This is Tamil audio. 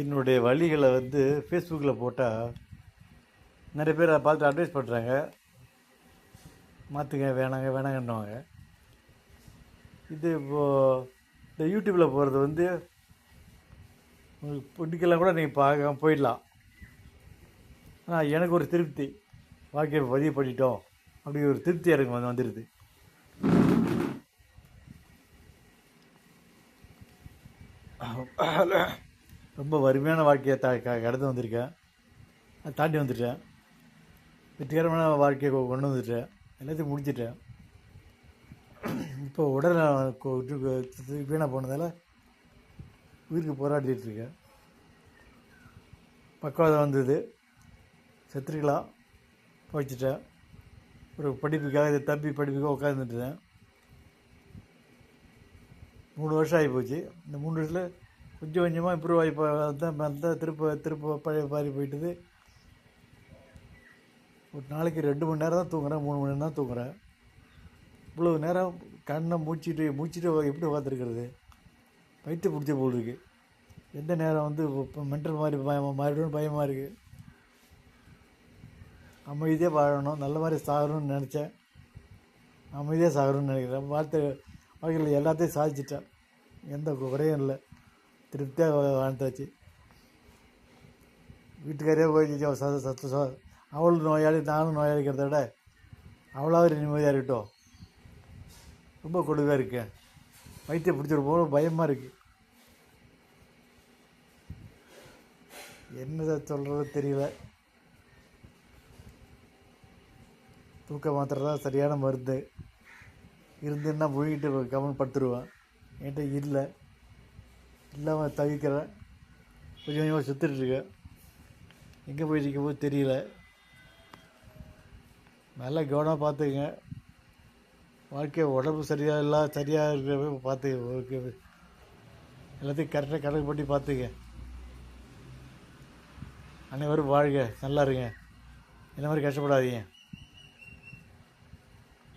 என்னுடைய வழிகளை வந்து ஃபேஸ்புக்கில் போட்டால் நிறைய பேர் அதை பார்த்து அட்வைஸ் பண்ணுறாங்க, மாற்றுங்க வேணாங்க வேணாங்கன்னுவாங்க. இது இப்போது இந்த யூடியூப்பில் போகிறது வந்து உங்களுக்கு பிடிக்கலாம் கூட நீங்கள் பார்க்க போயிடலாம். ஆனால் எனக்கு ஒரு திருப்தி, வாழ்க்கையை பதிவு பண்ணிட்டோம் அப்படி ஒரு திருப்தி எனக்கு வந்துடுது. ரொம்ப வறுமையான வாழ்க்கையை கடந்து வந்திருக்கேன், அதை தாண்டி வந்துட்டேன். வெற்றிகரமான வாழ்க்கையை கொண்டு வந்துட்டேன், எல்லாத்தையும் முடிச்சிட்டேன். இப்போ உடல் வீணாக போனதால் உயிருக்கு போராடிட்டுருக்கேன். பக்கவாதம் வந்தது, செத்துருக்கலாம், போய்ச்சிட்டேன். ஒரு படிப்புக்காக இதை தம்பி படிப்புக்காக உட்காந்துட்டுருந்தேன். 3 வருஷம் ஆகி போச்சு. இந்த 3 வருஷத்தில் கொஞ்சம் கொஞ்சமாக இம்ப்ரூவ் ஆகி தான் திருப்ப பழைய பாரி போயிட்டுது. ஒரு நாளைக்கு 2 மணி நேரம் தான் தூங்குறேன், 3 மணி நேரம் தான் தூங்குறேன். இவ்வளோ நேரம் கண்ணை மூச்சிட்டு எப்படி உட்காந்துருக்கிறது? வயிற்று பிடிச்ச போல் இருக்குது. எந்த நேரம் வந்து இப்போ மென்டல் மாதிரி மாறிடும் பயமாக இருக்குது. அமைதியாக வாழணும், நல்ல மாதிரி சாகணும்னு நினச்சேன், அமைதியாக சாகணும்னு நினைக்கிறேன். வாழ்க்கையில் எல்லாத்தையும் சாதிச்சிட்டேன், எந்த குறையும் இல்லை, திருப்தியாக வாழ்ந்தாச்சு. வீட்டுக்காரே போய் சத்தம், அவளும் நோயாளி நானும் நோயாளிக்கிறத விட அவளாவது நிம்மதியாக இருக்கட்டும். ரொம்ப கொடுமையாக இருக்கேன், வயிற்றை பிடிச்சிட்டு போக பயமாக இருக்குது. என்ன சொல்கிறது தெரியல. தூக்க மாத்திரை தான் சரியான மருந்து. இருந்துன்னா முழுகிட்டு கவனம் படுத்துருவேன். என்கிட்ட இல்லை, இல்லாமல் தவிக்கிறேன். கொஞ்சம் கொஞ்சமாக சுற்றிட்டுருக்கேன். எங்கே போயிட்டு போது தெரியல. நல்லா கவனமாக பார்த்துக்குங்க. வாழ்க்கை உடம்பு சரியாக இருக்கிற பார்த்துக்க. எல்லாத்தையும் கரெக்டாக கணக்கு பண்ணி பார்த்துக்க. அனைவரும் வாழ்க, நல்லா இருங்க, இந்த மாதிரி கஷ்டப்படாதீங்க.